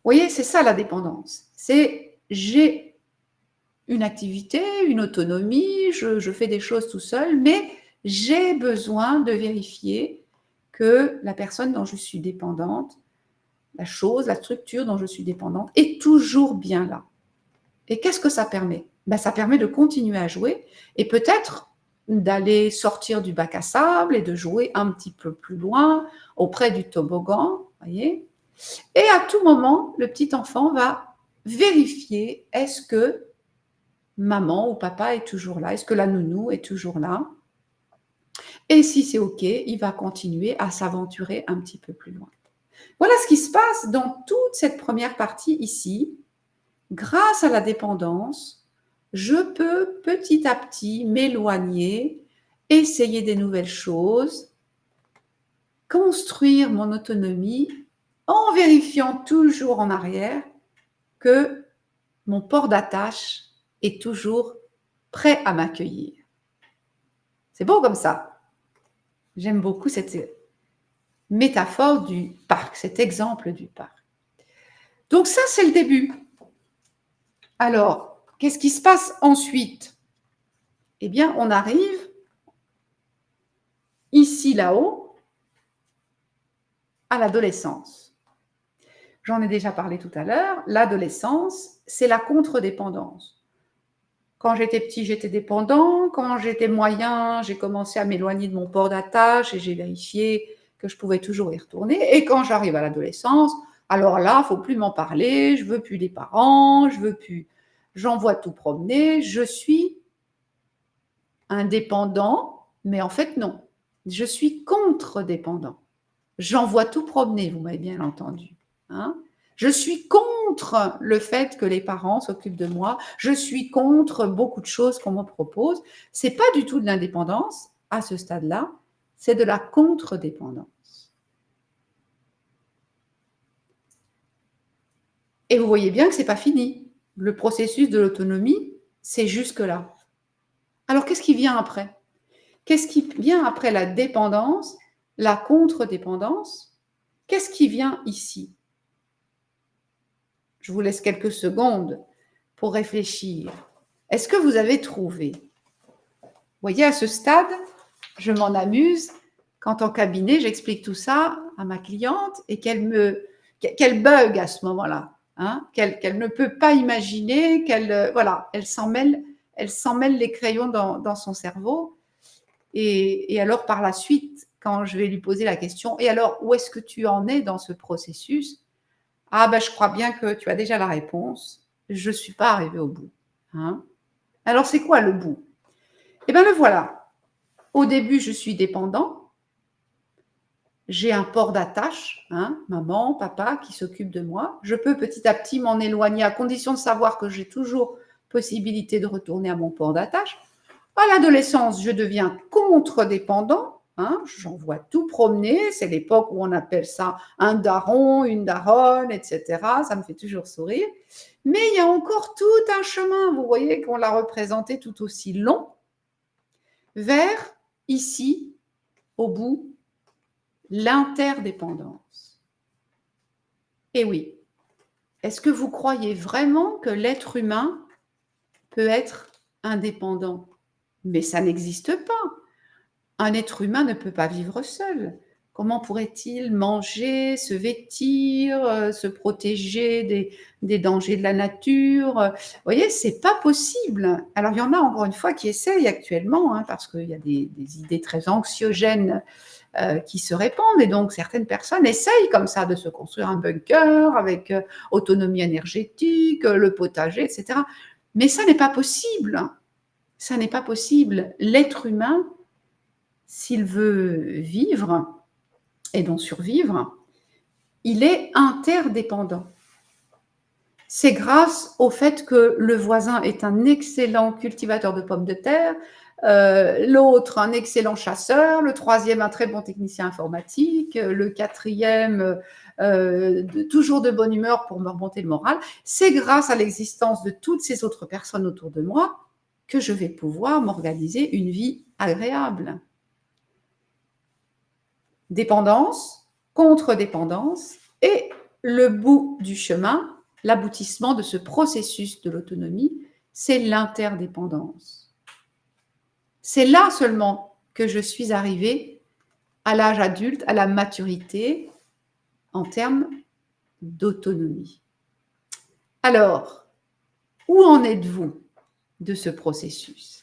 voyez, c'est ça la dépendance. C'est j'ai une activité, une autonomie, je fais des choses tout seul, mais j'ai besoin de vérifier que la personne dont je suis dépendante, la chose, la structure dont je suis dépendante est toujours bien là. Et qu'est-ce que ça permet? Ben, ça permet de continuer à jouer et peut-être d'aller sortir du bac à sable et de jouer un petit peu plus loin auprès du toboggan, voyez. Et à tout moment, le petit enfant va vérifier est-ce que maman ou papa est toujours là, est-ce que la nounou est toujours là. Et si c'est OK, il va continuer à s'aventurer un petit peu plus loin. Voilà ce qui se passe dans toute cette première partie ici. Grâce à la dépendance, je peux petit à petit m'éloigner, essayer des nouvelles choses, construire mon autonomie en vérifiant toujours en arrière que mon port d'attache est toujours prêt à m'accueillir. C'est beau comme ça. J'aime beaucoup cette métaphore du parc, cet exemple du parc. Donc ça, c'est le début. Alors, qu'est-ce qui se passe ensuite? Eh bien, on arrive ici, là-haut, à l'adolescence. J'en ai déjà parlé tout à l'heure. L'adolescence, c'est la contre-dépendance. Quand j'étais petit, j'étais dépendant. Quand j'étais moyen, j'ai commencé à m'éloigner de mon port d'attache et j'ai vérifié que je pouvais toujours y retourner. Et quand j'arrive à l'adolescence, alors là, il ne faut plus m'en parler. Je ne veux plus les parents, je veux plus. J'envoie tout promener. Je suis indépendant, mais en fait, non. Je suis contre-dépendant. J'envoie tout promener, vous m'avez bien entendu. Hein. Je suis contre le fait que les parents s'occupent de moi. Je suis contre beaucoup de choses qu'on me propose. Ce n'est pas du tout de l'indépendance à ce stade-là, c'est de la contre-dépendance. Et vous voyez bien que ce n'est pas fini. Le processus de l'autonomie, c'est jusque-là. Alors, qu'est-ce qui vient après? Qu'est-ce qui vient après la dépendance, la contre-dépendance? Qu'est-ce qui vient ici? Je vous laisse quelques secondes pour réfléchir. Est-ce que vous avez trouvé? Vous voyez, à ce stade, je m'en amuse quand en cabinet, j'explique tout ça à ma cliente et qu'elle bug à ce moment-là, hein, qu'elle ne peut pas imaginer, voilà, elle s'en mêle les crayons dans son cerveau. Et alors, par la suite, quand je vais lui poser la question, et alors, où est-ce que tu en es dans ce processus? Ah ben, je crois bien que tu as déjà la réponse. Je ne suis pas arrivée au bout. Hein. Alors, c'est quoi le bout? Eh bien, le voilà. Au début, je suis dépendant. J'ai un port d'attache, hein, maman, papa qui s'occupe de moi. Je peux petit à petit m'en éloigner à condition de savoir que j'ai toujours possibilité de retourner à mon port d'attache. À l'adolescence, je deviens contre-dépendant. Hein, j'envoie tout promener. C'est l'époque où on appelle ça un daron, une daronne, etc. Ça me fait toujours sourire. Mais il y a encore tout un chemin, vous voyez, qu'on l'a représenté tout aussi long, vers ici, au bout, l'interdépendance. Et oui, est-ce que vous croyez vraiment que l'être humain peut être indépendant? Mais ça n'existe pas. Un être humain ne peut pas vivre seul. Comment pourrait-il manger, se vêtir, se protéger des dangers de la nature? Vous voyez, c'est pas possible. Alors, il y en a encore une fois qui essayent actuellement, hein, parce qu'il y a des idées très anxiogènes qui se répandent. Et donc, certaines personnes essayent comme ça de se construire un bunker avec autonomie énergétique, le potager, etc. Mais ça n'est pas possible. Ça n'est pas possible. L'être humain, s'il veut vivre et donc survivre, il est interdépendant. C'est grâce au fait que le voisin est un excellent cultivateur de pommes de terre, l'autre un excellent chasseur, le troisième un très bon technicien informatique, le quatrième toujours de bonne humeur pour me remonter le moral. C'est grâce à l'existence de toutes ces autres personnes autour de moi que je vais pouvoir m'organiser une vie agréable. Dépendance, contre-dépendance et le bout du chemin, l'aboutissement de ce processus de l'autonomie, c'est l'interdépendance. C'est là seulement que je suis arrivée à l'âge adulte, à la maturité en termes d'autonomie. Alors, où en êtes-vous de ce processus?